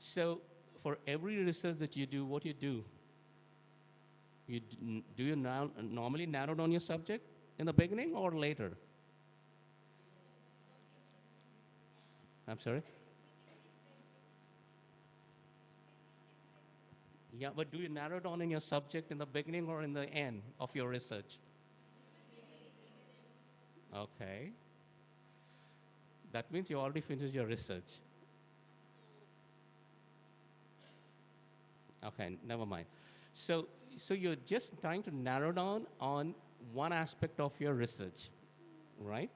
So for every research that you do, what you do, do you now normally narrow down your subject in the beginning or later? I'm sorry. Yeah, but do you narrow down in your subject in the beginning or in the end of your research? Okay, that means you already finished your research. Okay, never mind. So, so you're just trying to narrow down on one aspect of your research, right?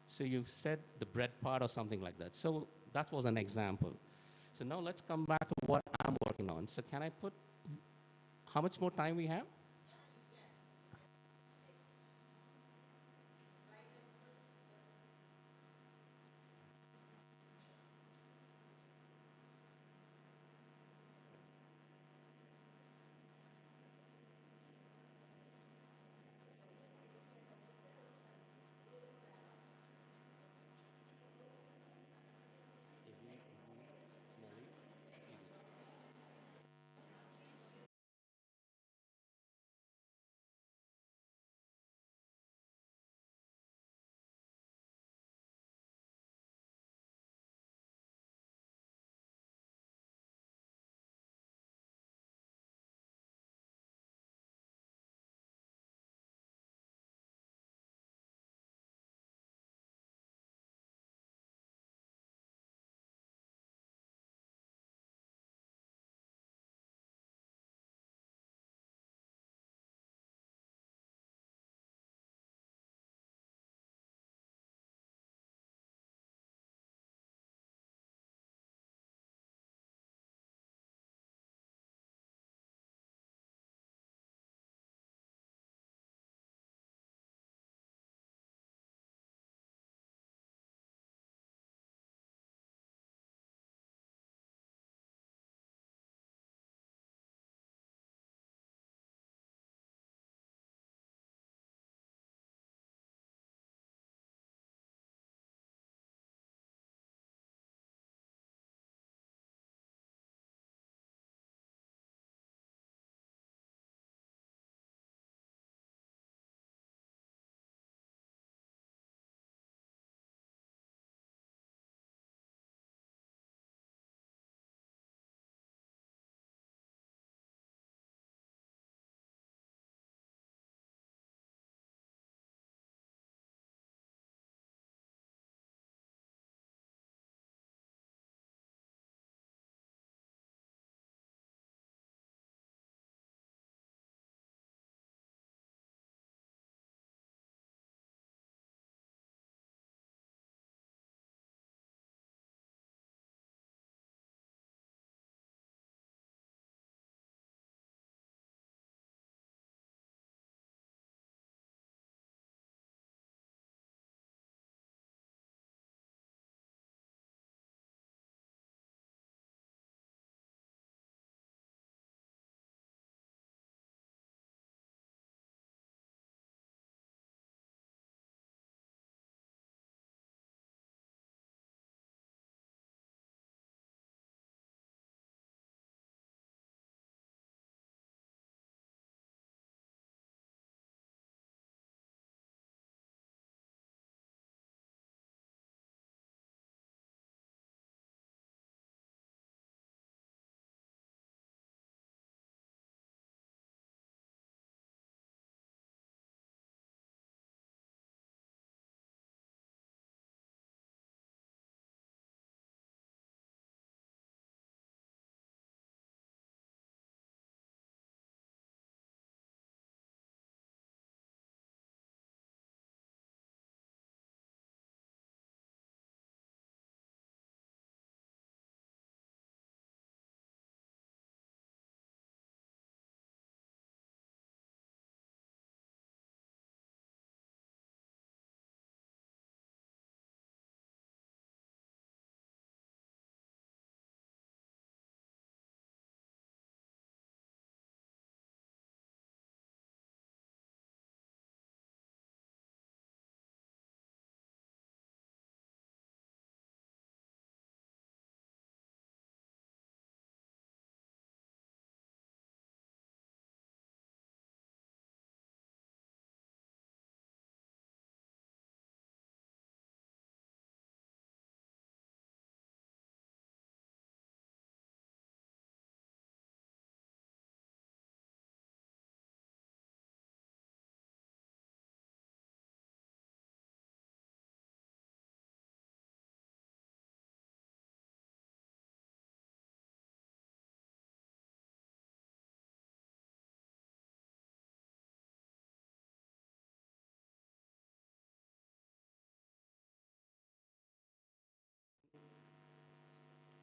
So you said the bread part or something like that. So that was an example. So now let's come back to what I'm working on. So can I put how much more time we have?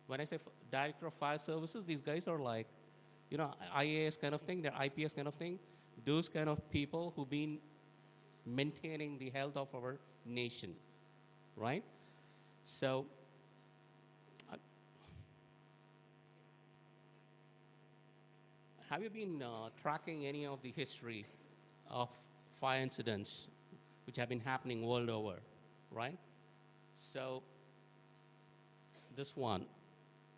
when I say director of fire services, these guys are like, IAS kind of thing, they're IPS kind of thing. Those kind of people who've been maintaining the health of our nation, right? So, uh, have you been tracking any of the history of fire incidents which have been happening world over, right? So, this one,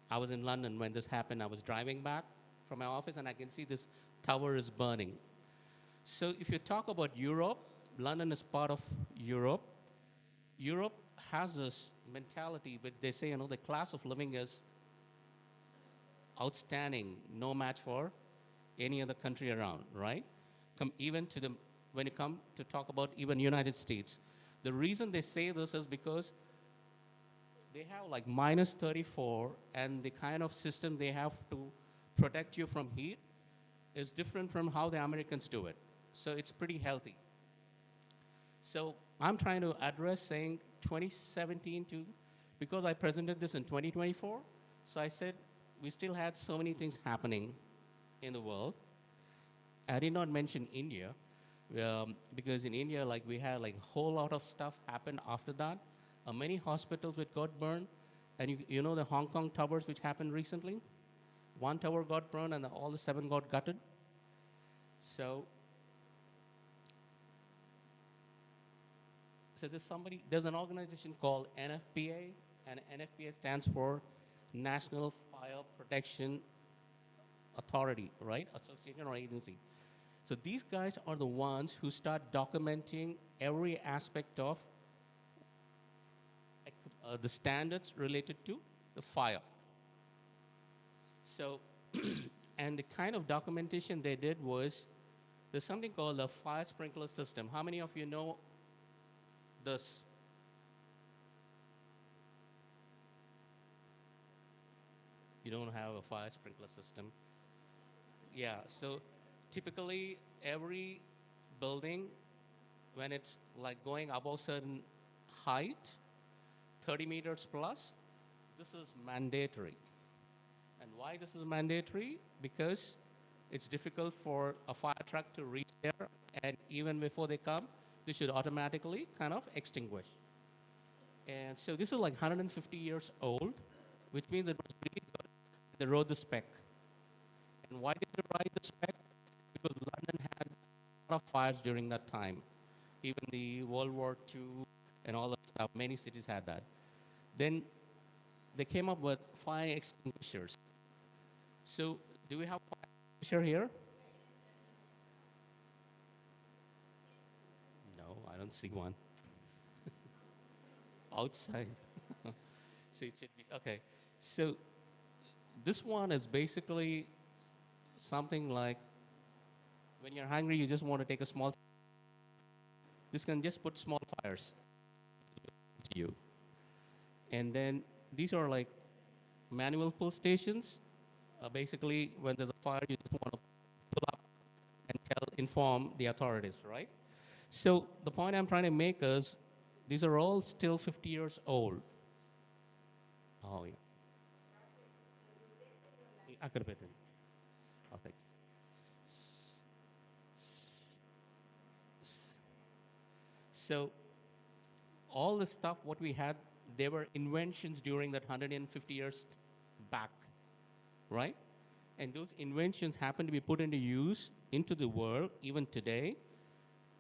I was in London when this happened. I was driving back from my office and I can see this tower is burning. So, if you talk about Europe, London is part of Europe. Europe has this mentality, but they say, the class of living is outstanding, no match for any other country around, right? Even to the when you come to talk about even United States, the reason they say this is because they have like minus 34, and the kind of system they have to protect you from heat is different from how the Americans do it. So it's pretty healthy. So I'm trying to address saying 2017 to, because I presented this in 2024. So I said we still had so many things happening in the world. I did not mention India, because in India, like we had like a whole lot of stuff happen after that. Many hospitals which got burned, and you know the Hong Kong towers which happened recently. One tower got burned, and all the seven got gutted. So, so there's an organization called NFPA, and NFPA stands for National Fire Protection Authority, right? Association or agency. So these guys are the ones who start documenting every aspect of the standards related to the fire. So, and the kind of documentation they did was there's something called a fire sprinkler system. How many of you know this? You don't have a fire sprinkler system? Yeah, so typically every building, when it's like going above certain height, 30 meters plus, this is mandatory. And why this is mandatory? Because it's difficult for a fire truck to reach there, and even before they come, they should automatically kind of extinguish. And so this is like 150 years old, which means it was really good. They wrote the spec. And why did they write the spec? Because London had a lot of fires during that time. Even the World War II and all that stuff, many cities had that. Then they came up with fire extinguishers. So do we have fire extinguisher here? No, I don't see one. Outside. So it should be okay. So this one is basically something like when you're hungry, you just want to take a small. This can just put small fires to you, and then these are like manual pull stations. Basically, when there's a fire, you just want to pull up and inform the authorities, right? So the point I'm trying to make is, these are all still 50 years old. Oh yeah, I could have been. Okay. So all the stuff what we had, they were inventions during that 150 years back, right? And those inventions happen to be put into use into the world even today,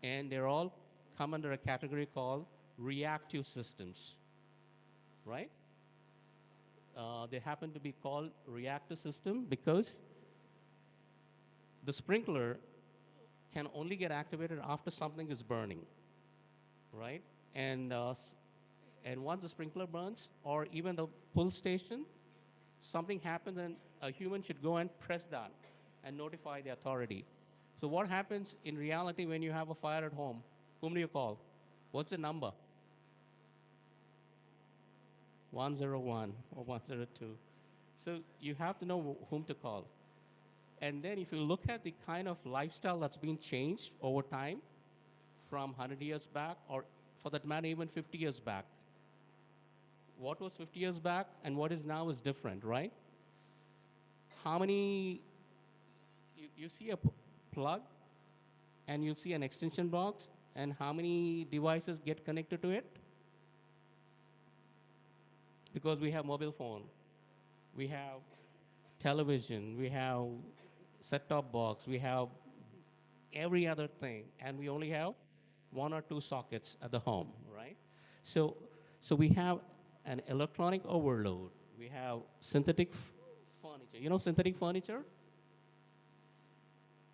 and they're all come under a category called reactive systems, right? They happen to be called reactive system because the sprinkler can only get activated after something is burning, right? And and once the sprinkler burns, or even the pull station, something happens and a human should go and press that and notify the authority. So what happens in reality when you have a fire at home? Whom do you call? What's the number? 101 or 102. So you have to know whom to call. And then if you look at the kind of lifestyle that's been changed over time from 100 years back, or for that matter, even 50 years back, what was 50 years back and what is now is different, right? How many, you see a plug and you see an extension box, and how many devices get connected to it? Because we have mobile phone, we have television, we have set-top box, we have every other thing, and we only have one or two sockets at the home, right? So, so we have an electronic overload. We have synthetic furniture. You know synthetic furniture?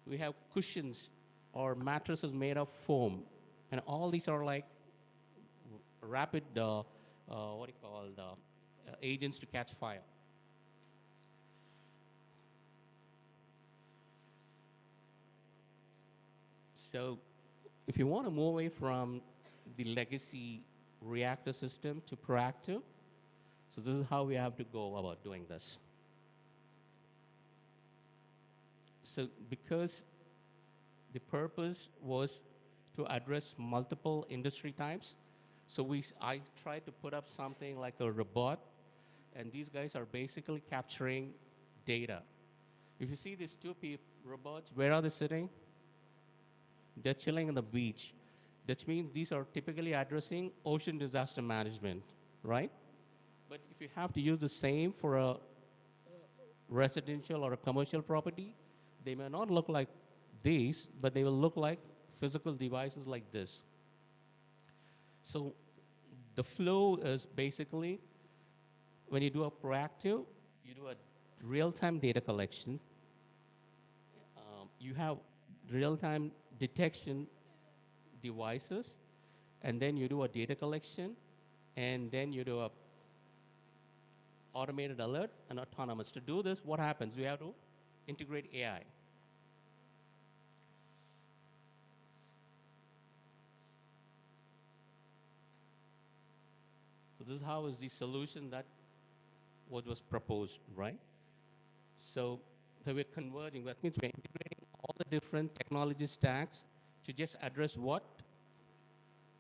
We have cushions or mattresses made of foam, and all these are like rapid, what do you call the agents to catch fire. So, if you want to move away from the legacy reactor system to proactive, so this is how we have to go about doing this. So, because the purpose was to address multiple industry types, so I tried to put up something like a robot, and these guys are basically capturing data. If you see these two robots, where are they sitting? They're chilling on the beach. That means these are typically addressing ocean disaster management, right? But if you have to use the same for a residential or a commercial property, they may not look like these, but they will look like physical devices like this. So the flow is basically when you do a proactive, you do a real-time data collection. You have real-time detection devices, and then you do a data collection, and then you do a automated alert and autonomous. To do this, what happens? We have to integrate AI. So this is how is the solution that what was proposed, right? So, so we're converging. That means we're integrating all the different technology stacks to just address what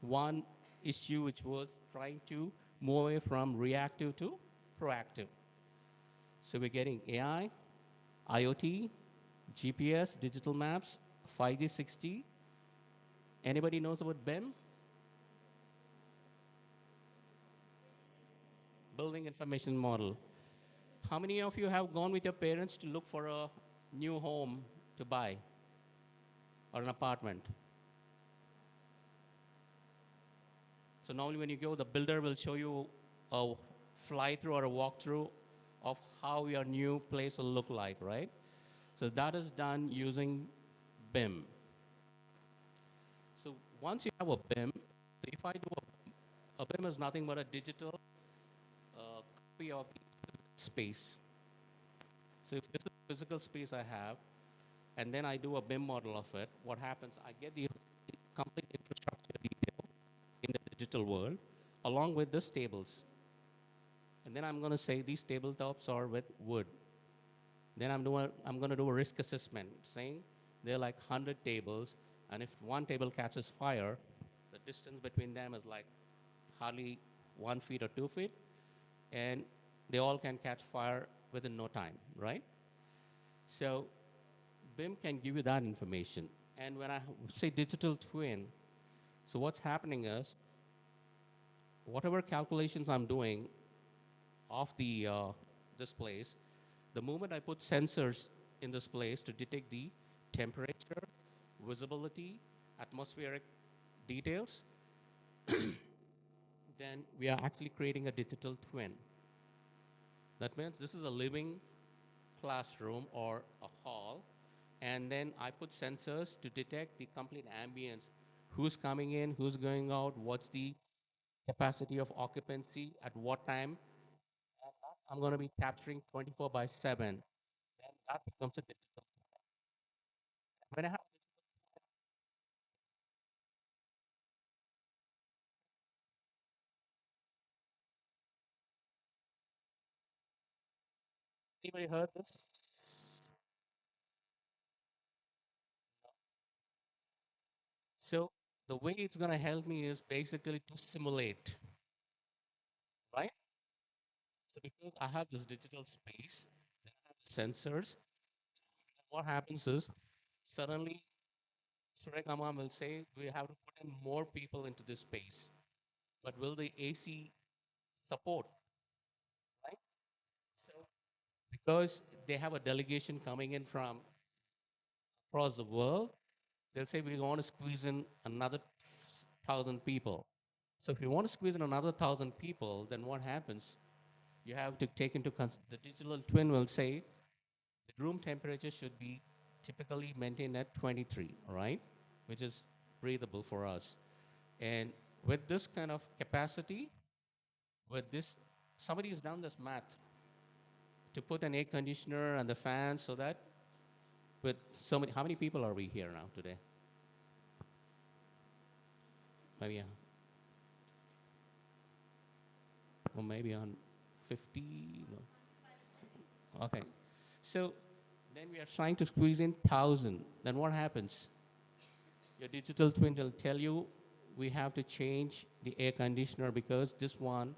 one issue, which was trying to move away from reactive to proactive. So we're getting AI, IoT, GPS, digital maps, 5G, 6G. Anybody knows about BIM? Building Information Model. How many of you have gone with your parents to look for a new home to buy or an apartment? So normally when you go, the builder will show you a fly-through or a walkthrough of how your new place will look like, right? So that is done using BIM. So once you have a BIM, so if I do a BIM is nothing but a digital copy of the space. So if this is physical space I have, and then I do a BIM model of it, what happens? I get the complete infrastructure detail in the digital world, along with the tables. And then I'm going to say these tabletops are with wood. Then I'm going to do a risk assessment, saying there are like 100 tables, and if one table catches fire, the distance between them is like hardly 1 feet or 2 feet, and they all can catch fire within no time, right? So BIM can give you that information. And when I say digital twin, so what's happening is whatever calculations I'm doing of the this place, the moment I put sensors in this place to detect the temperature, visibility, atmospheric details, then we are actually creating a digital twin. That means this is a living classroom or a hall, and then I put sensors to detect the complete ambience, who's coming in, who's going out, what's the capacity of occupancy at what time. And that I'm going to be capturing 24 by 7. Then that becomes a digital. When I have, anybody heard this? So the way it's going to help me is basically to simulate, right? So because I have this digital space, then I have the sensors, what happens is suddenly Surek Amam will say we have to put in more people into this space. But will the AC support, right? So because they have a delegation coming in from across the world, they'll say we want to squeeze in another 1,000 people. So if you want to squeeze in another 1,000 people, then what happens? You have to take into the digital twin will say the room temperature should be typically maintained at 23, right? Which is breathable for us. And with this kind of capacity, with this, somebody has done this math to put an air conditioner and the fans so that with so many, how many people are we here now today? Maybe, or maybe on 50, no. Okay. So then we are trying to squeeze in 1,000. Then what happens? Your digital twin will tell you we have to change the air conditioner because this one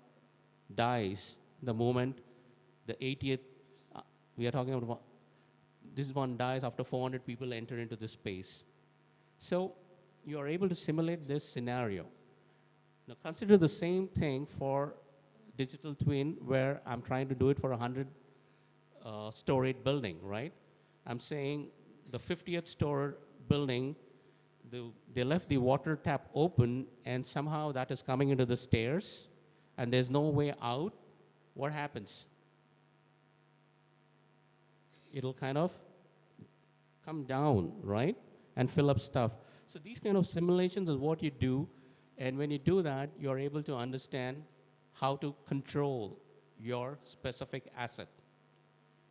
dies the moment the 80th, uh, we are talking about this one dies after 400 people enter into this space. So you are able to simulate this scenario. Now consider the same thing for digital twin where I'm trying to do it for a 100 story building, right? I'm saying the 50th story building, they left the water tap open and somehow that is coming into the stairs and there's no way out. What happens? It'll kind of come down, right? And fill up stuff. So these kind of simulations is what you do. And when you do that, you're able to understand how to control your specific asset.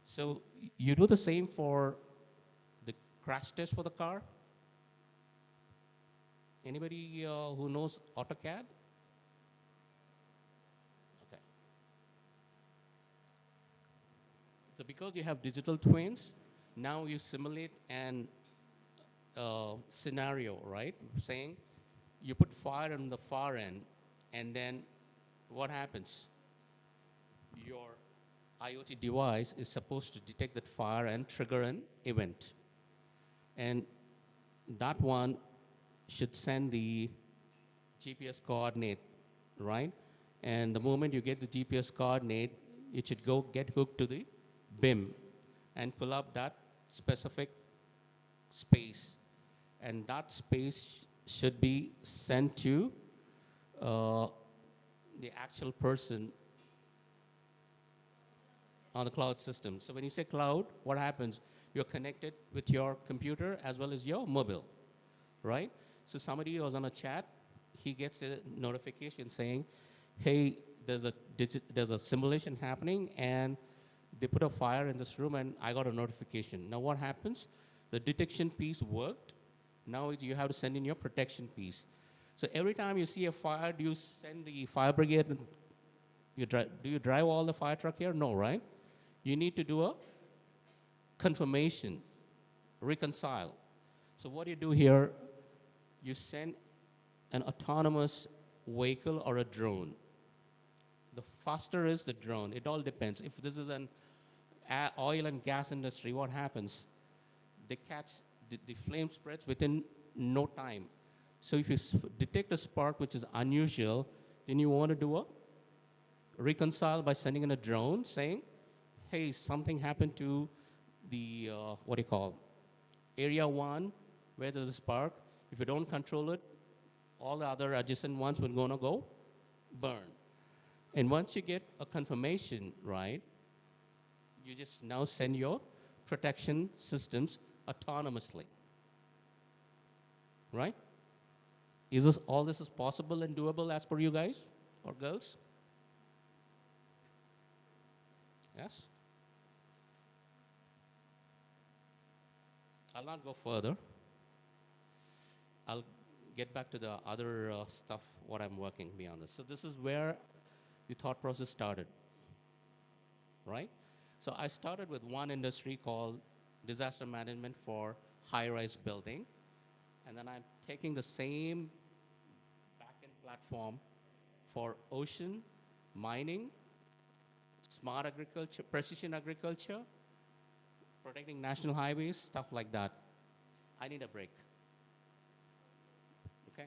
So you do the same for the crash test for the car. Anybody who knows AutoCAD? Okay. So because you have digital twins, now you simulate an scenario, right? Saying you put fire on the far end, and then what happens? Your IoT device is supposed to detect that fire and trigger an event. And that one should send the GPS coordinate, right? And the moment you get the GPS coordinate, it should go get hooked to the BIM and pull up that specific space. And that space should be sent to uh, the actual person on the cloud system. So when you say cloud, what happens? You're connected with your computer as well as your mobile, right? So somebody was on a chat, he gets a notification saying, hey, there's a simulation happening and they put a fire in this room and I got a notification. Now what happens? The detection piece worked. Now you have to send in your protection piece. So every time you see a fire, do you send the fire brigade and do you drive all the fire truck here? No, right? You need to do a confirmation, reconcile. So what do you do here? You send an autonomous vehicle or a drone. The faster is the drone. It all depends. If this is an oil and gas industry, what happens? They catch the flame spreads within no time. So if you detect a spark which is unusual, then you want to do a reconcile by sending in a drone saying, hey, something happened to the, what do you call, area one, where there's a spark. If you don't control it, all the other adjacent ones will gonna go burn. And once you get a confirmation, right, you just now send your protection systems autonomously, right? Is this all this is possible and doable as per you guys or girls? Yes. I'll not go further. I'll get back to the other stuff what I'm working beyond this. So this is where the thought process started, right? So I started with one industry called disaster management for high-rise building, and then I'm taking the same backend platform for ocean, mining, smart agriculture, precision agriculture, protecting national highways, stuff like that. I need a break. Okay?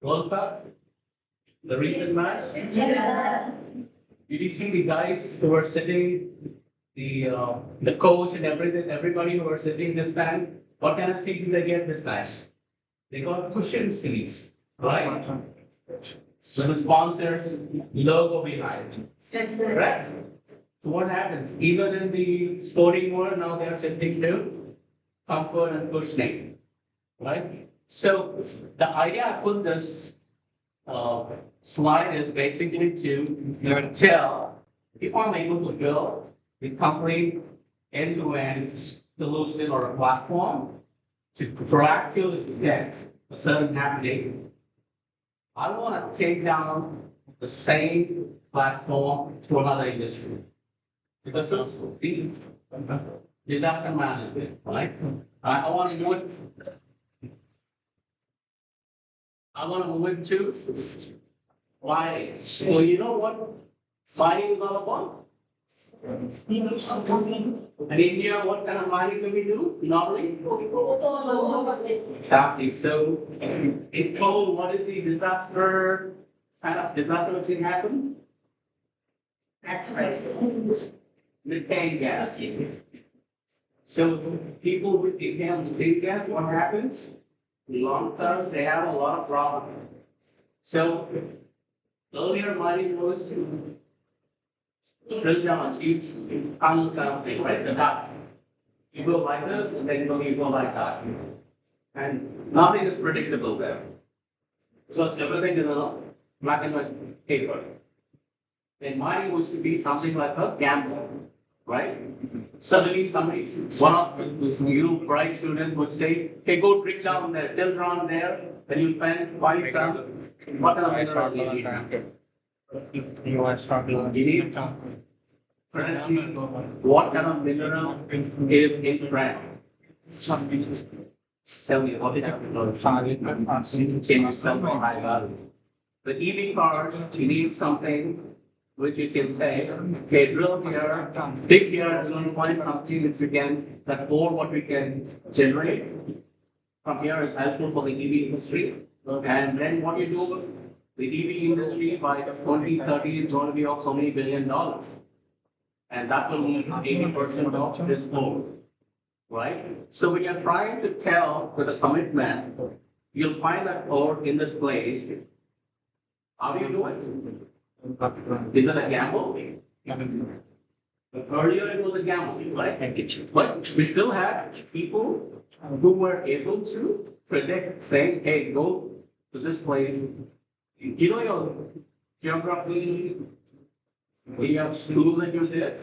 World Cup, the recent match. Did you see the guys who were sitting, the coach and everything, everybody who were sitting this time? What kind of seats did they get this time? They got cushion seats, right? With the sponsors logo behind. Correct? So what happens? Even in the sporting world, now they are shifting to comfort and cushioning, right? So the idea I put this uh, slide is basically to tell if I'm able to build a complete end-to-end solution or a platform to proactively detect a certain happening, I want to take down the same platform to another industry. This is the disaster management, right? I want to move it. I want to move it to mining. So you know what mining is all about? And in India, what kind of mining do we do normally? Exactly. So in total, what is the disaster kind of disaster that can happen? That's right. Methane gas. So people with methane gas, what happens? Long term, they have a lot of problems. So earlier mining was drill down deep tunnel kind of thing, right? The depth. You go like this, and then you go like that. And nothing is predictable there. So everything is a black and white paper. And mining used to be something like a gamble, right? Suddenly somebody, one of you bright students would say, hey, go drill down there, drill down there, then you find some, what kind of mineral do you need? You are struggling. You need currently, what kind of mineral is in France? Tell me what kind of mineral can sell for high value? The EV cars need something which you can say, okay, drill here, dig here, and going to find something which we can, that ore what we can generate from here is helpful for the EV industry. And then what you do, the EV industry by 2030 is going to be of so many $1 billion. And that will mean 80% of this ore, right? So when you're trying to tell with a commitment, you'll find that ore in this place. How do you do it? Is it a gamble? Earlier it was a gamble, right? But we still had people who were able to predict, saying, hey, go to this place. You know your geography, you have school that you did.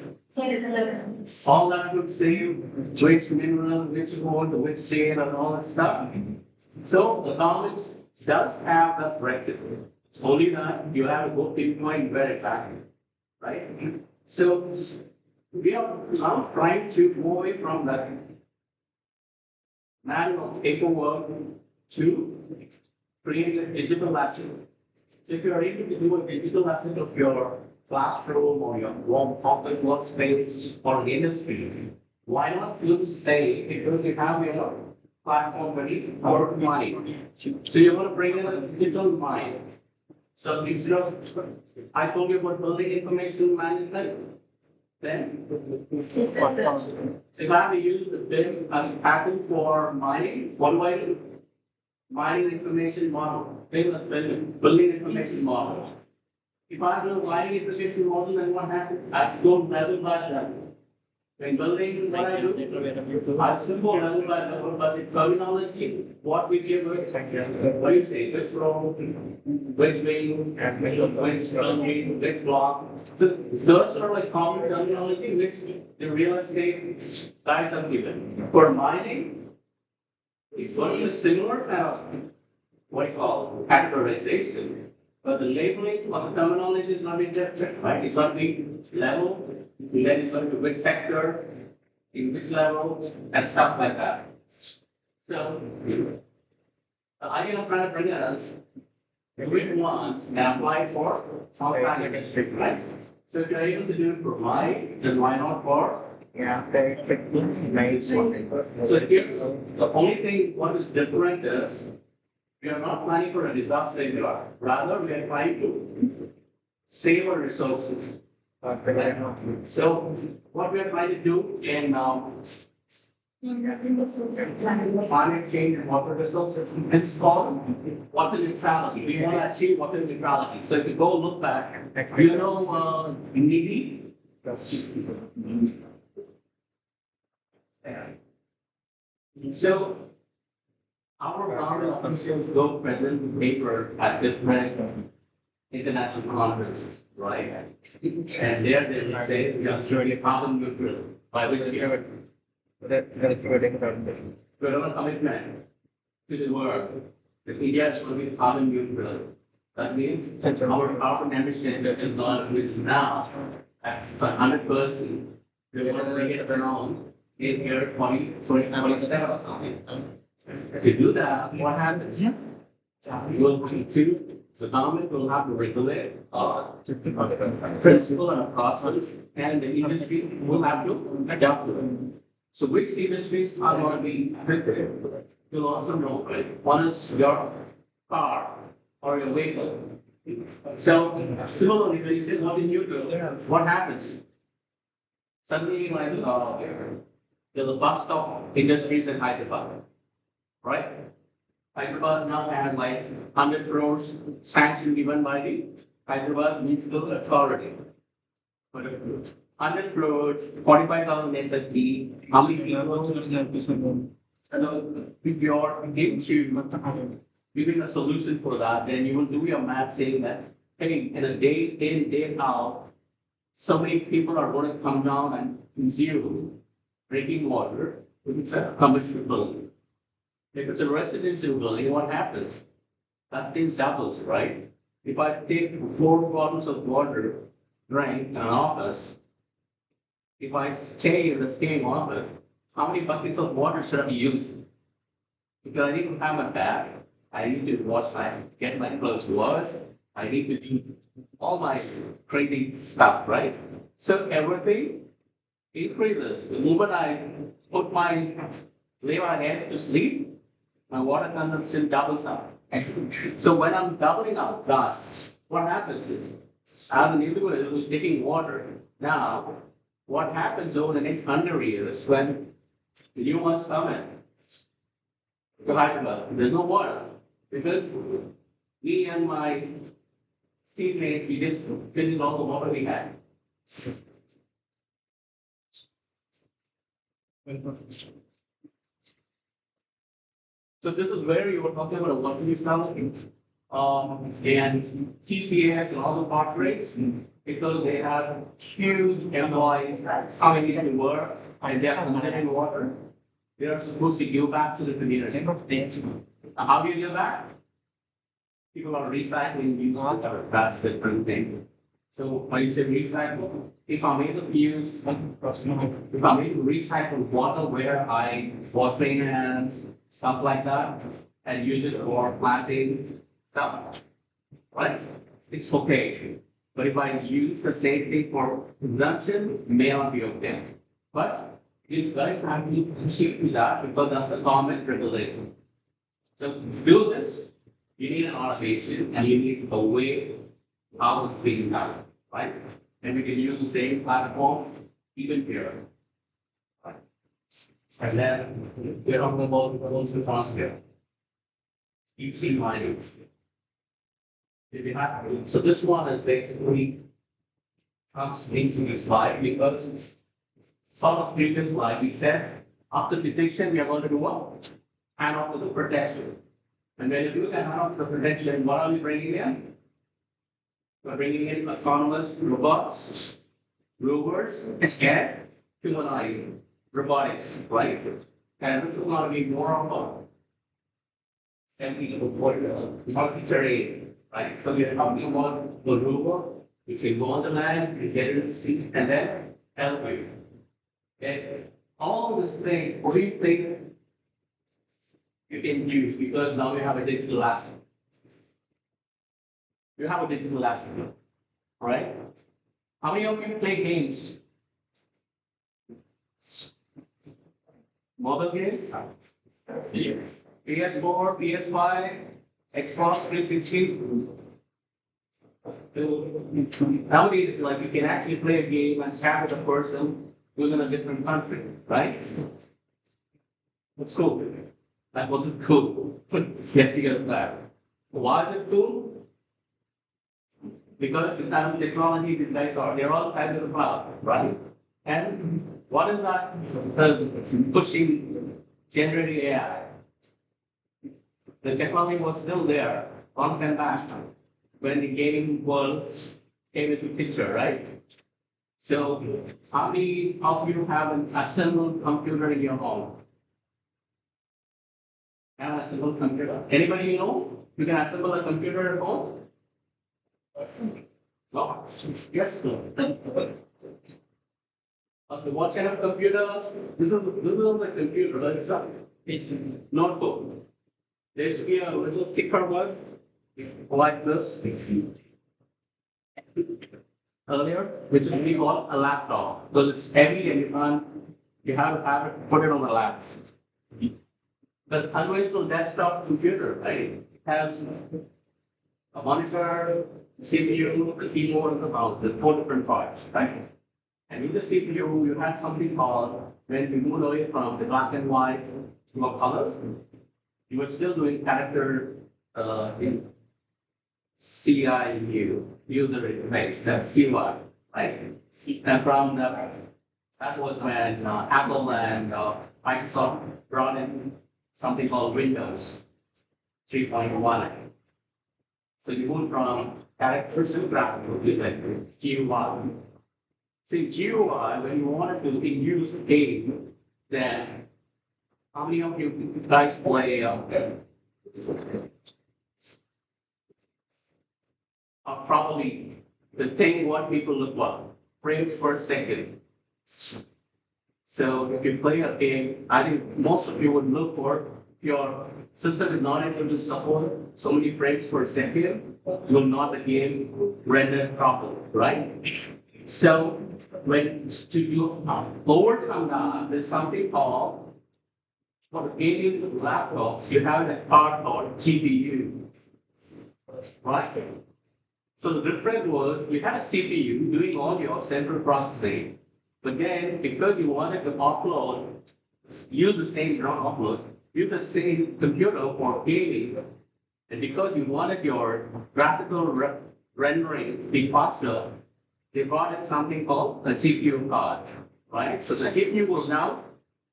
All that would say which mineral, which gold, which state, and all that stuff. So the knowledge does have that directive. Only that you have to go pinpoint where exactly, right? So we are now trying to move away from that manual paperwork to create a digital asset. So if you are able to do a digital asset of your classroom or your office workspace or an industry, why not just say because you have your platform ready for money? So you're going to bring in a digital mind. So instead of, I told you about building information management, then, so if I have to use the BIM as a pattern for mining, what do I do? Mining information model, BIM as building information model. If I do a mining information model, then what happens? I have to go level by level. When building, what I do, I simple level by level, but in terminology, what we give is, what do you say, which row, which wing, which building, which block. So those are like common terminology which the real estate guys have given. For mining, it's going to be similar kind of what you call categorization. But the labeling of the terminology is not different, right? It's not the level, then it's going to which sector, in which level, and stuff like that. So the idea of trying to bring us do it once and apply for some kind of industry, right? So if you're able to do it for why, then why not for? Yeah, very quickly. So here's the only thing what is different is We are not planning for a disaster here. Rather, we are trying to save our resources. So, what we are trying to do in climate change and water resources is called water neutrality. We want to achieve water neutrality. So, if you go look back, you know, Nidhi? So, our government officials go present paper at different international conferences, right? And there they will say we are truly carbon neutral by which year? We have a commitment to the world that India is going to be carbon neutral. That means our carbon emission is not which is now at 100%. We want to bring it around in year 2027 or something. To do that, what happens? The government will have to regulate principle and a process, and the industries will have to adapt to it. So which industries are going to be affected? You'll also know, right? One is your car or your vehicle. So similarly, when you say what in neutral, what happens? Suddenly, like there's a bust of industries in Hyderabad, right? Hyderabad now has like 100 crores sanction given by the Hyderabad Municipal Authority. 100 crores, 45,000 SFT, how many people? So if you're into giving a solution for that, then you will do your math saying that, hey, in a day in, day out, so many people are going to come down and consume drinking water if it's a commercial building. If it's a residential building, what happens? That thing doubles, right? If I take 4 bottles of water, drink in an office, if I stay in the same office, how many buckets of water should I use? Because I need to have a bath, I need to get my clothes washed, I need to do all my crazy stuff, right? So everything increases. The moment I lay my head to sleep, my water consumption doubles up. So when I'm doubling up that, what happens is, as an individual who's taking water, now, what happens over the next 100 years when the new ones come in to Hyderabad? There's no water because me and my teammates, we just finished all the water we had. So this is where you were talking about what we found and TCS and all the corporates because they have huge employees coming into work and they're consuming water. They are supposed to give back to the community. How do you give back? People are recycling used water. That's the different thing. So when you say recycle, if I'm able to use, if I'm able to recycle water where I wash my hands, stuff like that, and use it for planting stuff, right? It's okay. But if I use the same thing for consumption, it may not be okay. But these guys have to stick to that because that's a government regulation. So to do this, you need an automation and you need a way how it's being done, right? And we can use the same platform even here. Right? And then we're talking about the here. Deep sea mining. So this one is basically comes into this slide because sort of previous slide we said after detection we are going to do what? Hand off to the protection. And when you do that hand off to the protection, what are we bringing in? We're bringing in autonomous robots, rovers, and humanoid robotics, right? And this is going to be more of a multi-terrain, right? So we are talking about the rover, which can go on the land, you get it in the sea, and then elevate. Okay? All this thing, we think you can use because now we have a digital asset. You have a digital asset, right? How many of you play games? Mobile games? Yes. PS4, PS5, Xbox 360. Nowadays, like you can actually play a game and chat with a person who's in a different country, right? It's cool. That wasn't cool. Yesterday back. Why is it cool? Because the kind of technology these guys are, they're all tied to the cloud, right? And what is that? Pushing generative AI. The technology was still there long time back when the gaming world came into picture, right? So, how many of you have an assembled computer in your home? Have an assembled computer? Anybody you know? You can assemble a computer at home? No. Yes. Okay, what kind of computer? This is a computer. It's a notebook. There should be a little thicker one like this earlier, which is we call a laptop because it's heavy and you have to have it put it on the lap. The conventional desktop computer, right? It has a monitor, CPU, a keyboard, and a mouse. The four different parts, right? And in the CPU, you have something called when we moved away from the black and white to a color. You were still doing character in CIU, user interface, that's CUI, right? And from that was when Apple and Microsoft brought in something called Windows 3.1. So you moved from character to graphical like GUI. See, GUI, when you wanted to induce game, then how many of you guys play probably the thing what people look for, frames per second. So if you play a game, I think most of you would look for your system is not able to support so many frames per second, will not the game render properly, right? So when to do overcome that, there's something called for the gaming laptops, you have a part called GPU, right? So the difference was you had a CPU doing all your central processing, but then because you wanted to upload, use the same upload, use the same computer for gaming, and because you wanted your graphical rendering to be faster, they brought in something called a GPU card, right? So the GPU will now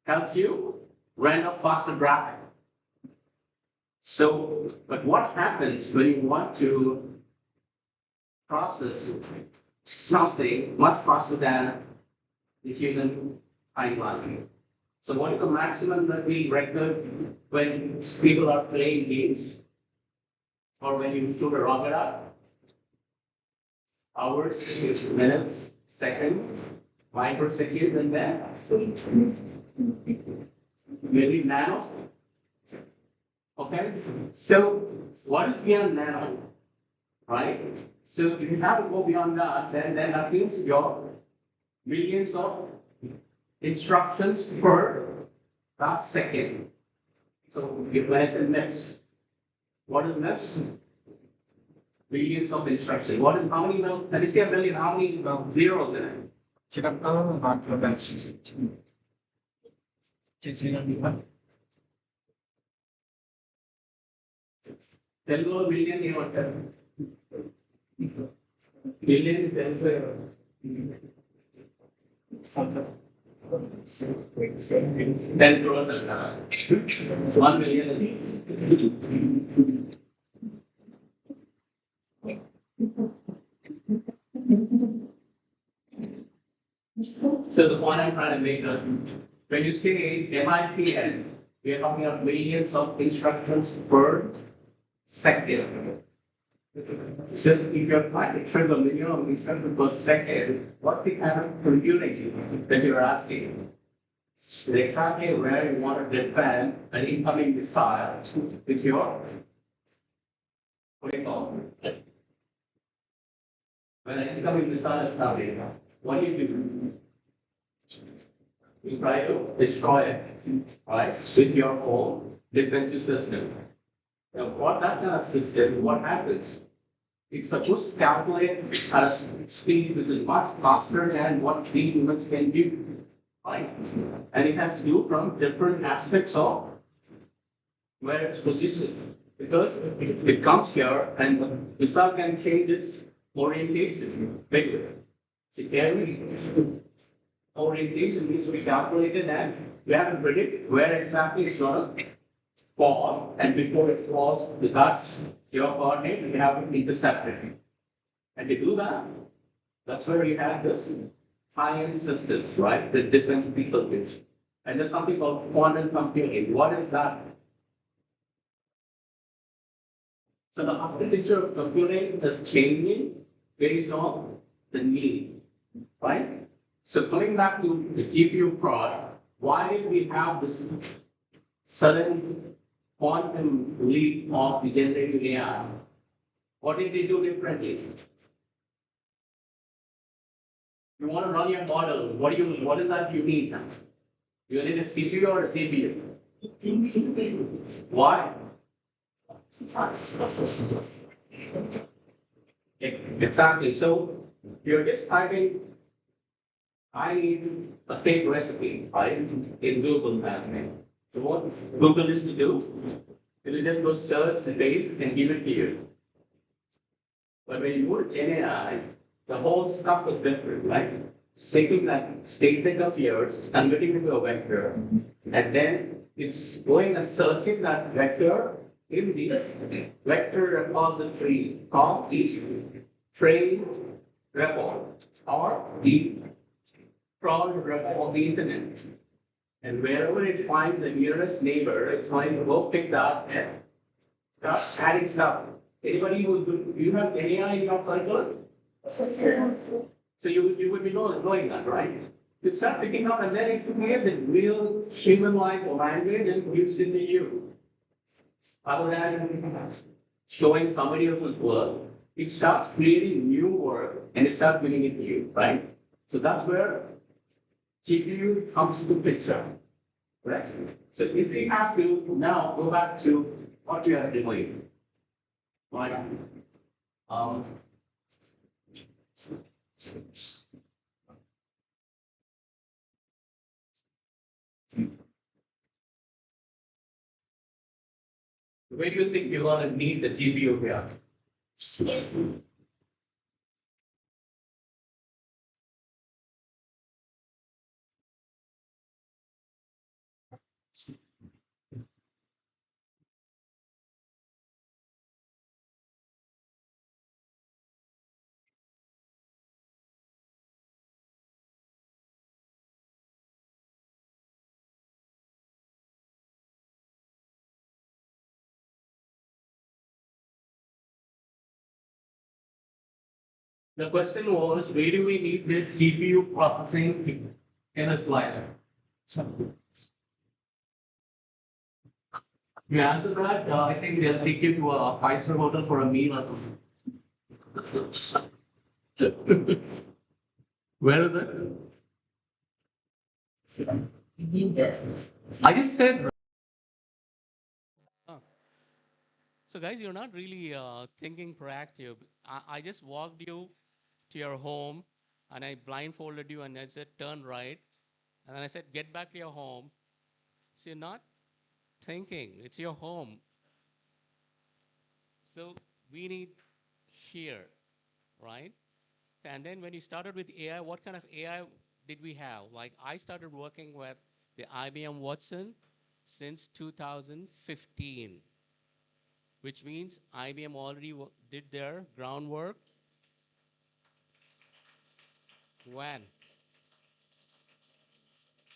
help you render faster graphic. So, but what happens when you want to process something much faster than the human timeline? So what is the maximum that we record when people are playing games or when you shoot a rocket up? Hours, minutes, seconds, microseconds, and then maybe nano. Okay, so what is beyond nano, right? So if you have to go beyond that, then that means your millions of instructions per that second. So when I say MIPS, what is MIPS? Billions of instructions. What is how many? Let me say a million. How many zeros in it? 10 billion ఏమంటారు billion తెలుసు 10 crores అంటారా 1 million అది So the point I'm trying to make is when you say MIPN, we are talking about millions of instructions per second. So if you're trying to trigger a million of instructions per second, what's the kind of computing that you're asking? It's exactly where you want to defend an incoming missile with your what do you call it? When an incoming missile is coming, what do? You try to destroy it, right, with your own defensive system. Now, for that kind of system, what happens? It's supposed to calculate at a speed which is much faster than what we humans can do. Right? And it has to do from different aspects of where it's positioned. Because it comes here and the missile can change its orientation. Wait. So every orientation needs to be calculated and we have to predict where exactly it's going to fall, and before it falls to touch your coordinate, you have to intercept it. And to do that, that's where you have this high-end systems, right? The defense people use. And there's something called quantum computing. What is that? So the architecture of computing is changing based on the need, right? So coming back to the GPU prod, why did we have this sudden quantum leap of the generative AI? What did they do differently? You want to run your model. What is that you need? You need a CPU or a GPU? Why? Exactly. So you're just typing, I need a cake recipe, right? In Google now. So what Google is to do, it will just go search the base and give it to you. But when you go to GenAI, the whole stuff is different, right? It's taking that statement of yours, it's converting it into a vector, and then it's going and searching that vector in the vector repository called the train repo or the crawl repo on the internet. And wherever it finds the nearest neighbor, it's going to go pick that and start adding stuff. Anybody who do you have AI in your curriculum? So you would be knowing that, right? You start picking up and then it creates a real human-like language and gives it to you. Other than showing somebody else's work, it starts creating new work and it starts giving it to you, right? So that's where GPU comes to picture, right? So if we have to now go back to what we are doing, right? Um, where do you think you're going to need the GPU here? The question was, where do we need the GPU processing in a slide? So you answer that, I think they'll take you to a five-star hotel for a meal or something. Where is it? I just said. Oh. So, guys, you're not really thinking proactive. I just walked you to your home and I blindfolded you and I said, turn right. And then I said, get back to your home. So, you're not thinking, it's your home. So, we need here, right? And then when you started with AI, what kind of AI did we have? Like I started working with the IBM Watson since 2015, which means IBM already did their groundwork when?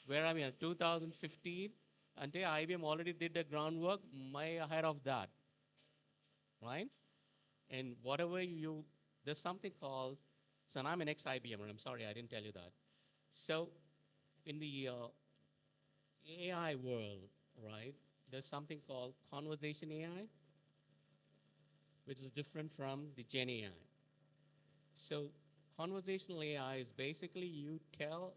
Where I mean, 2015, until IBM already did the groundwork, way ahead of that, right? And whatever there's something called, so I'm an ex-IBMer, I'm sorry, I didn't tell you that. So in the AI world, right, there's something called conversation AI, which is different from the Gen AI. So conversational AI is basically you tell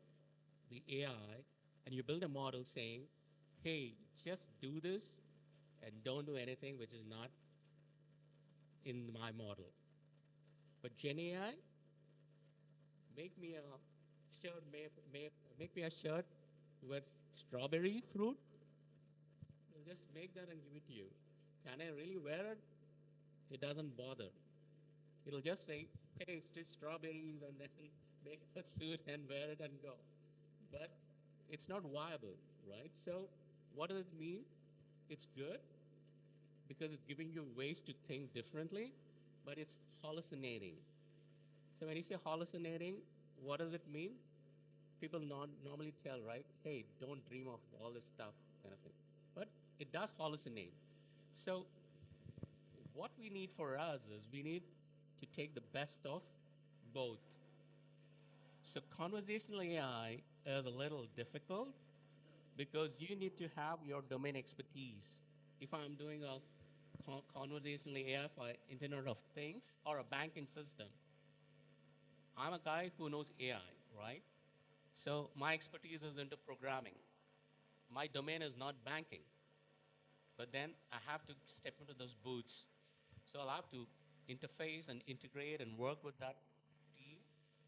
the AI and you build a model saying, hey, just do this and don't do anything which is not in my model. But Gen AI, make me a shirt, make me a shirt with strawberry fruit. It'll just make that and give it to you. Can I really wear it? It doesn't bother. It'll just say, hey, stitch strawberries and then make a suit and wear it and go. But it's not viable, right? So, what does it mean? It's good because it's giving you ways to think differently, but it's hallucinating. So, when you say hallucinating, what does it mean? People normally tell, right? Hey, don't dream of all this stuff, kind of thing. But it does hallucinate. So, what we need for us is we need to take the best of both. So conversational AI is a little difficult because you need to have your domain expertise. If I'm doing a conversational AI for Internet of Things or a banking system, I'm a guy who knows AI, right? So my expertise is into programming. My domain is not banking, but then I have to step into those boots. So I'll have to interface and integrate and work with that team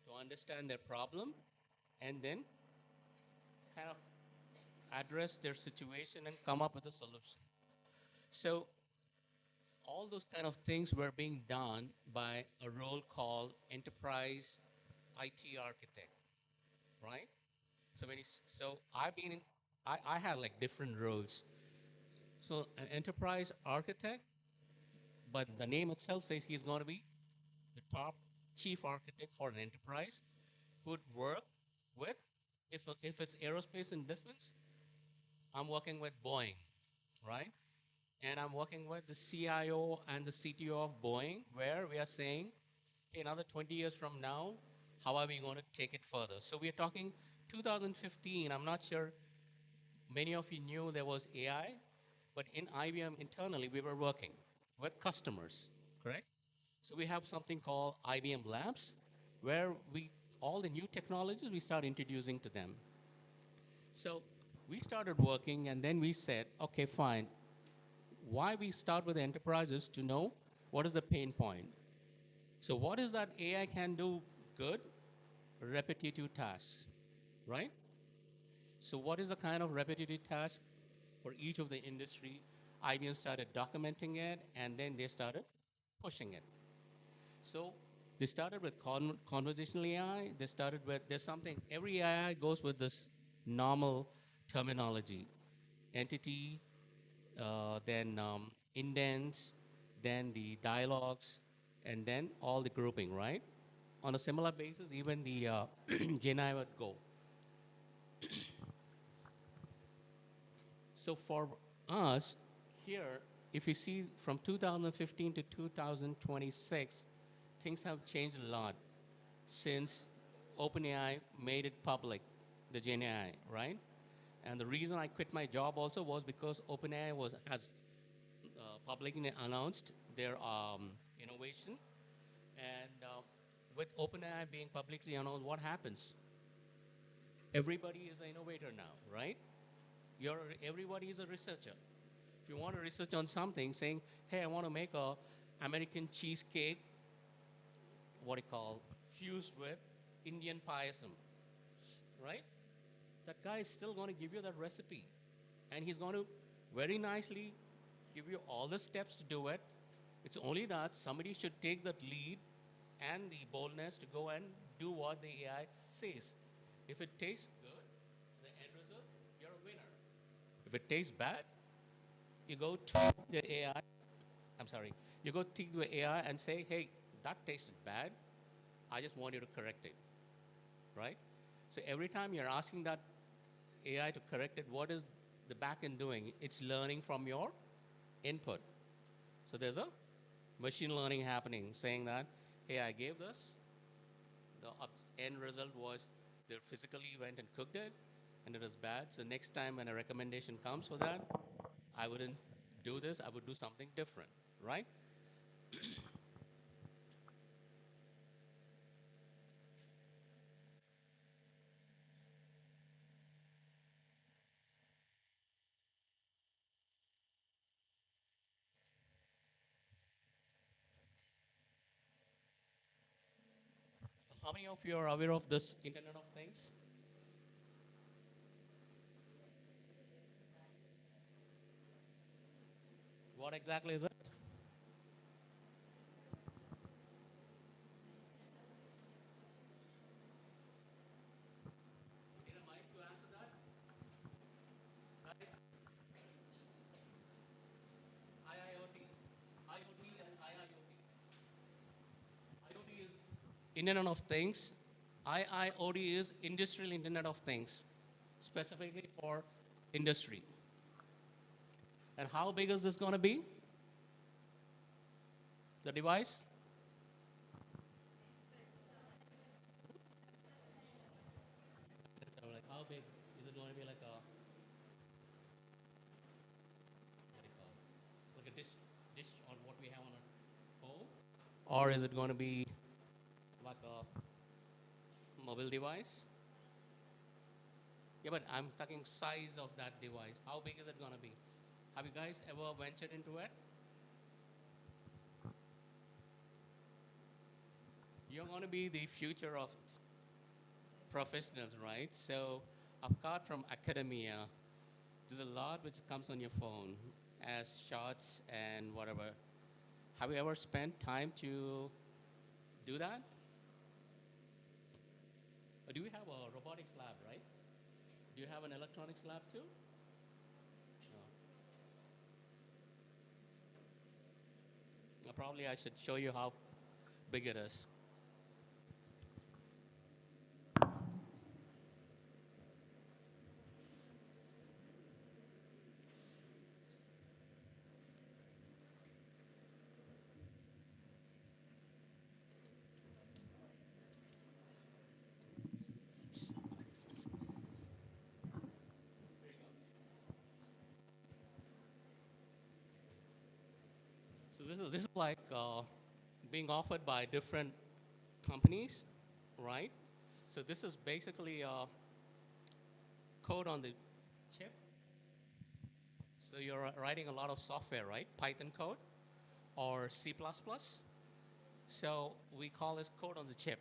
to understand their problem and then kind of address their situation and come up with a solution. So all those kind of things were being done by a role called enterprise IT architect, right? So so I've been in, I had like different roles. So an enterprise architect, but the name itself says he's going to be the top chief architect for an enterprise who would work with, if it's aerospace and defense, I'm working with Boeing, right? And I'm working with the CIO and the CTO of Boeing, where we are saying, hey, another 20 years from now, how are we going to take it further? So we are talking 2015. I'm not sure many of you knew there was AI, but in IBM internally, we were working with customers, correct? So we have something called IBM Labs, where all the new technologies we start introducing to them. So we started working, and then we said, okay, fine. Why we start with enterprises to know what is the pain point. So what is that AI can do good? Repetitive tasks, right? So what is the kind of repetitive task for each of the industry? IBM started documenting it, and then they started pushing it. So they started with conversational AI. They started with, there's something, every AI goes with this normal terminology, entity, then indents, then the dialogues, and then all the grouping, right? On a similar basis, even the GenAI would go. So for us here, if you see from 2015 to 2026, things have changed a lot since OpenAI made it public, the GenAI, right? And the reason I quit my job also was because OpenAI has publicly announced their innovation. And with OpenAI being publicly announced, what happens? Everybody is an innovator now, right? Everybody is a researcher. If you want to research on something, saying, "Hey, I want to make a American cheesecake, what do you call, fused with Indian payasam," right? That guy is still going to give you that recipe, and he's going to very nicely give you all the steps to do it. It's only that somebody should take that lead and the boldness to go and do what the AI says. If it tastes good, the end result, you're a winner. If it tastes bad, you go tweak the AI. I'm sorry. You go tweak the AI and say, hey, that tasted bad. I just want you to correct it, right? So every time you're asking that AI to correct it, what is the backend doing? It's learning from your input. So there's a machine learning happening saying that, hey, I gave this. The end result was they physically went and cooked it and it was bad. So next time when a recommendation comes for that, I wouldn't do this. I would do something different, right? How many of you are aware of this Internet of Things? What exactly is it? Need a mic to answer that? Guys, IIoT. IoT and IIoT. IoT is Internet of Things. IIoT is Industrial Internet of Things, specifically for industry. And how big is this going to be? The device? So like how big is it going to be like a dish on what we have on our home, or is it going to be like a mobile device? Yeah, but I'm talking size of that device. How big is it going to be? Have you guys ever ventured into it? You're going to be the future of professionals, right? So apart from academia, there's a lot which comes on your phone as shots and whatever. Have you ever spent time to do that? Or do you have a robotics lab, right? Do you have an electronics lab too? No. Probably I should show you how big it is. So this is like being offered by different companies, right? So this is basically code on the chip. So you're writing a lot of software, right? Python code or C++. So we call this code on the chip.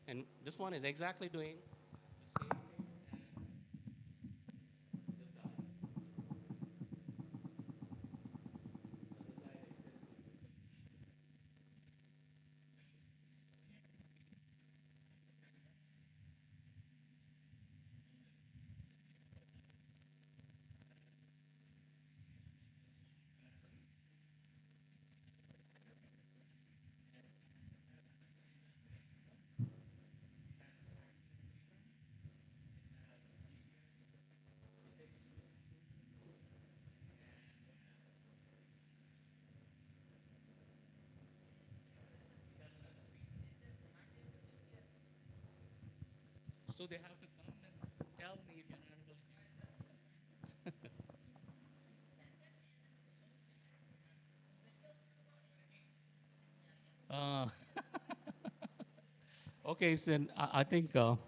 And this one is exactly doing the same thing as this guy. So this guy is expensive. So they have to come and tell me if you're not able to okay, so then I think so.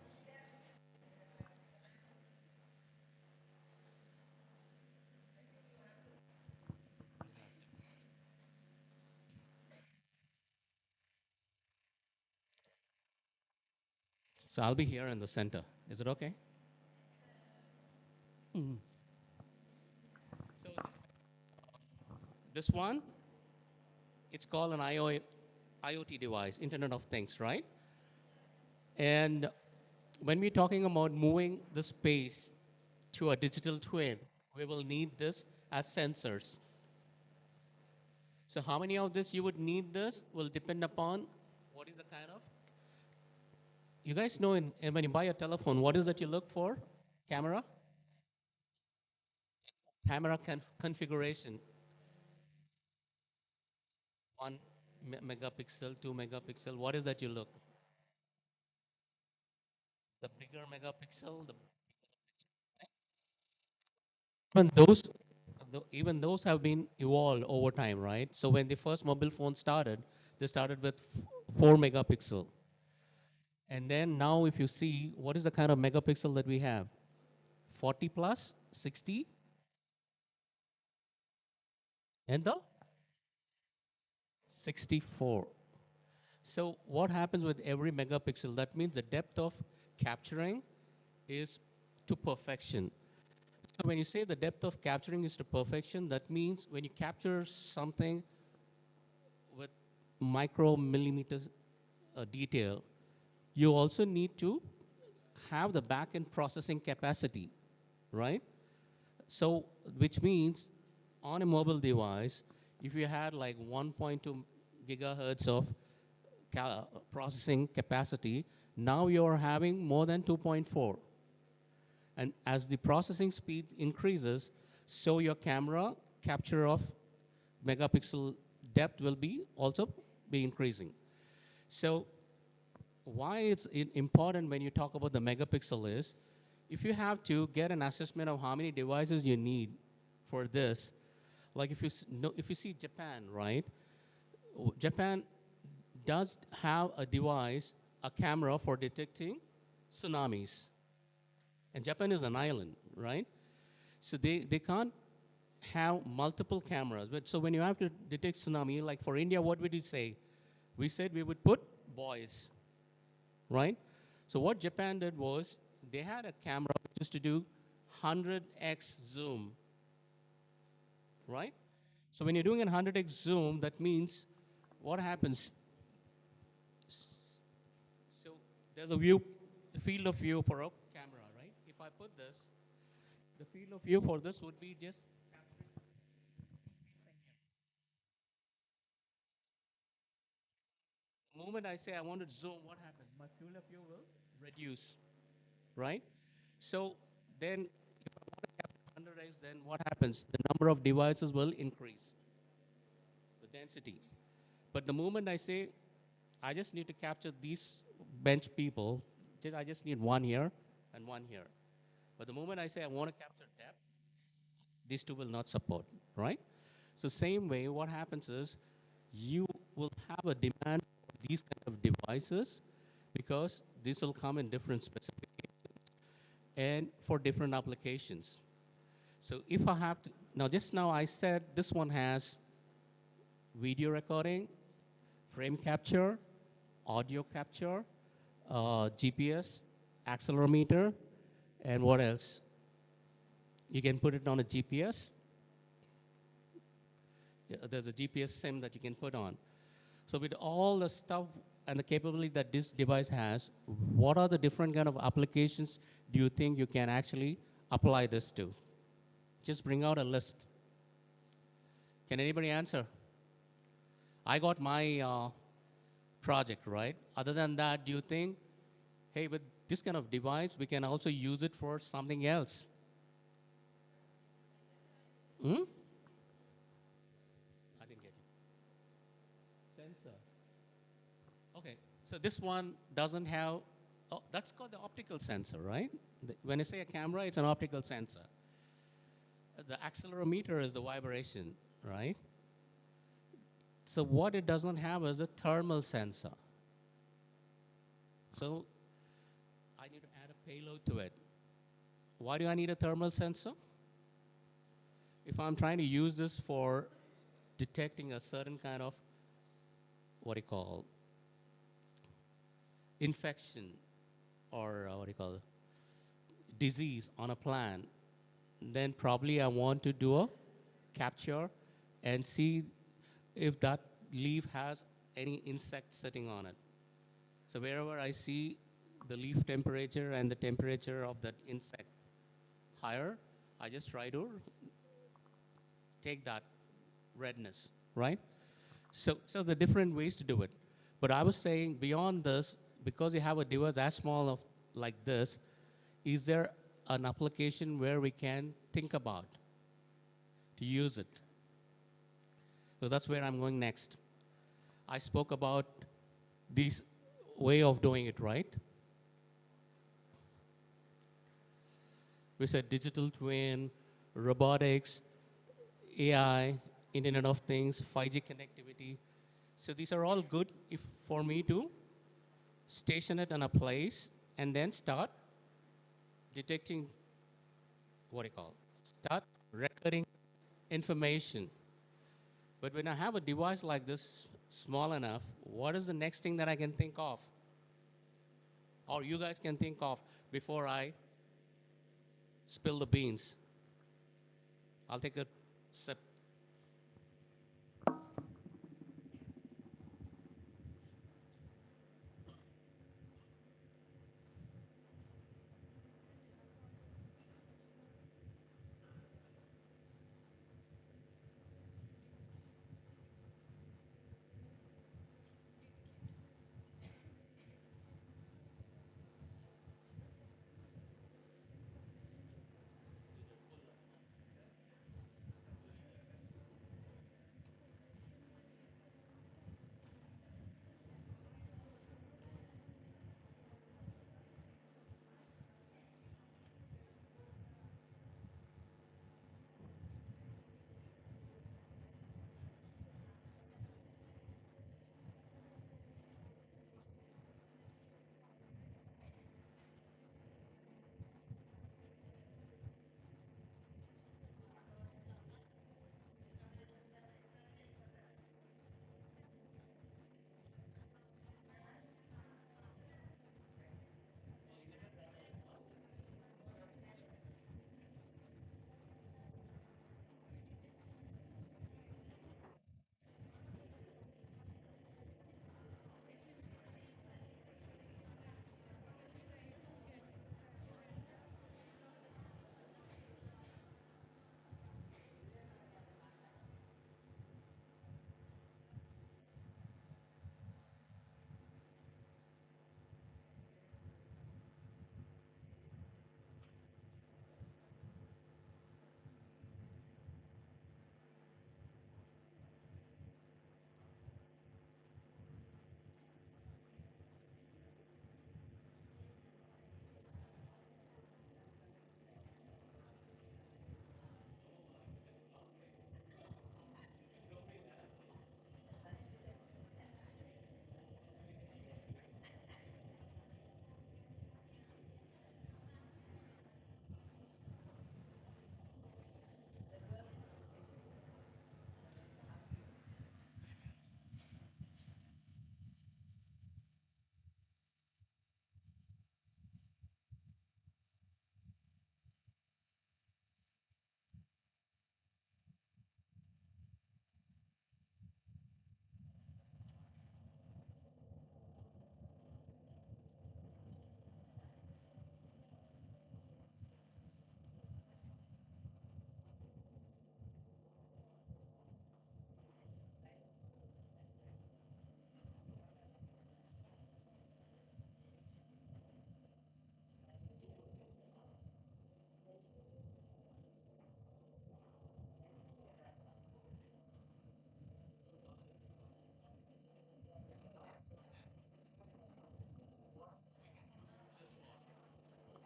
I'll be here in the center. Is it okay? So this one, it's called an IoT device, Internet of Things, right? And when we're talking about moving the space to a digital twin, we will need this as sensors. So how many of this you would need this will depend upon what is the kind of. You guys know when you buy a telephone, what is that you look for? Camera? Camera configuration. 1 megapixel, 2 megapixel. What is that you look? The bigger megapixel, the even those have been evolved over time, right? So when the first mobile phone started, they started with 4 megapixel. And then now if you see what is the kind of megapixel that we have? 40 plus, 60, and the 64. So what happens with every megapixel? That means the depth of capturing is to perfection. So when you say the depth of capturing is to perfection, that means when you capture something with micro millimeters detail, you also need to have the back-end processing capacity, right? So, which means on a mobile device, if you had like 1.2 gigahertz of processing capacity, now you're having more than 2.4. And as the processing speed increases, so your camera capture of megapixel depth will be also be increasing. So why it's important when you talk about the megapixel is, if you have to get an assessment of how many devices you need for this, like if you see Japan, right? Japan does have a device, a camera for detecting tsunamis. And Japan is an island, right? So they can't have multiple cameras. But so when you have to detect tsunami, like for India, what would you say? We said we would put buoys, right? So what Japan did was they had a camera just to do 100x zoom, right? So when you're doing a 100x zoom, that means what happens? So there's a view, a field of view for a camera, right? If I put this, the field of view for this would be just the moment I say I want to zoom, what happens? My field of view will reduce, right? So then if I want to capture 100x, then what happens? The number of devices will increase, the density. But the moment I say I just need to capture these bench people, I just need one here and one here. But the moment I say I want to capture depth, these two will not support, right? So same way, what happens is you will have a demand for these kind of devices because this will come in different specifications and for different applications. So if I have to, now just now I said this one has video recording, frame capture, audio capture, GPS, accelerometer, and what else? You can put it on a GPS. Yeah, there's a GPS SIM that you can put on. So with all the stuff and the capability that this device has, what are the different kind of applications do you think you can actually apply this to? Just bring out a list. Can anybody answer? I got my project, right? Other than that, do you think, hey, with this kind of device, we can also use it for something else? Hmm? I didn't get you. Sensor. Okay, so this one doesn't have, oh, that's called the optical sensor, right? When I say a camera, it's an optical sensor. The accelerometer is the vibration, right? So what it doesn't have is a thermal sensor. So I need to add a payload to it. Why do I need a thermal sensor? If I'm trying to use this for detecting a certain kind of, what do you call, infection or what do you call, disease on a plant, then probably I want to do a capture and see if that leaf has any insect sitting on it. So wherever I see the leaf temperature and the temperature of that insect higher, I just try to take that redness, right? So the different ways to do it. But I was saying beyond this, because you have a device as small of like this, is there an application where we can think about to use it? So that's where I'm going next. I spoke about this way of doing it, right? We said digital twin, robotics, AI, Internet of Things, 5G connectivity. So these are all good if for me to station it in a place and then start detecting what do you call, start recording information. But when I have a device like this, small enough, what is the next thing that I can think of? Or you guys can think of before I spill the beans? I'll take a sip.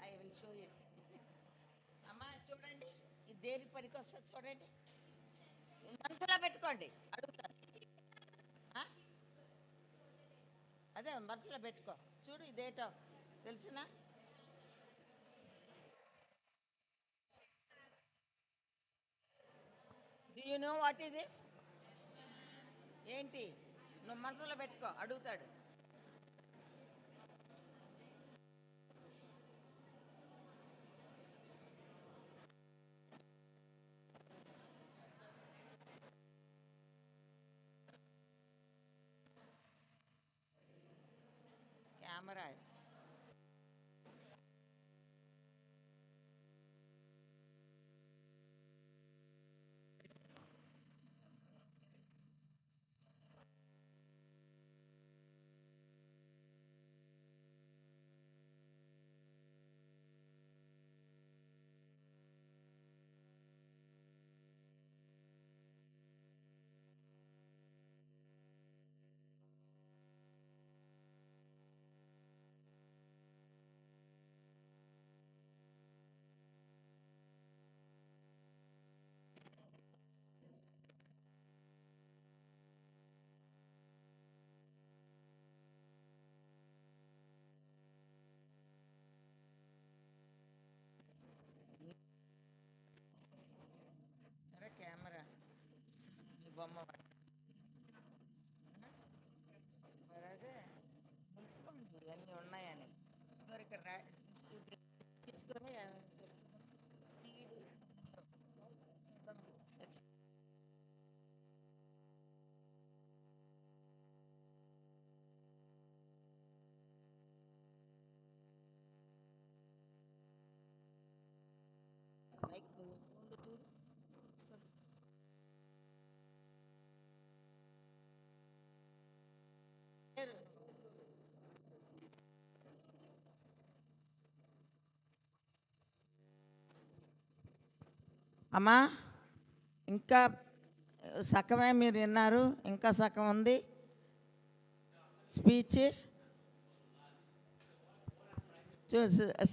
I will show it. అమ్మ చూడండి, ఇది దేనికి పనికి వస్తుంది చూడండి. మనసులో పెట్టుకోండి, అడుగుతాను. ఆ? అదే మనసులో పెట్టుకో. చూడు ఇదేటో తెలిసిన. Do you know what is this? ఏంటి? నువ్వు మనసులో పెట్టుకో, అడుగుతాడు. కెమెరా. అమ్మా ఇంకా సగమే మీరు విన్నారు, ఇంకా సగం ఉంది speech.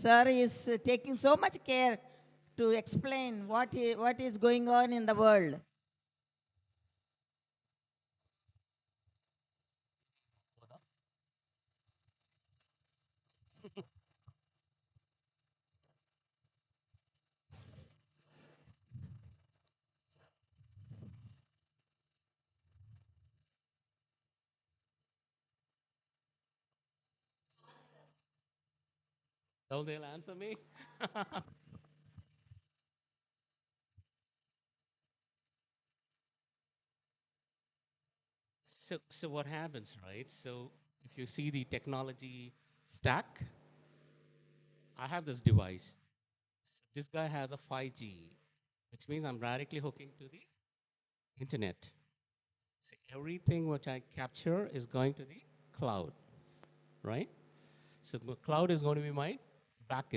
Sir is taking so much care to explain what is going on in the world. So they'll answer me. So what happens, right? So if you see the technology stack, I have this device. This guy has a 5G, which means I'm directly hooking to the internet. So everything which I capture is going to the cloud, right? So the cloud is going to be my backend.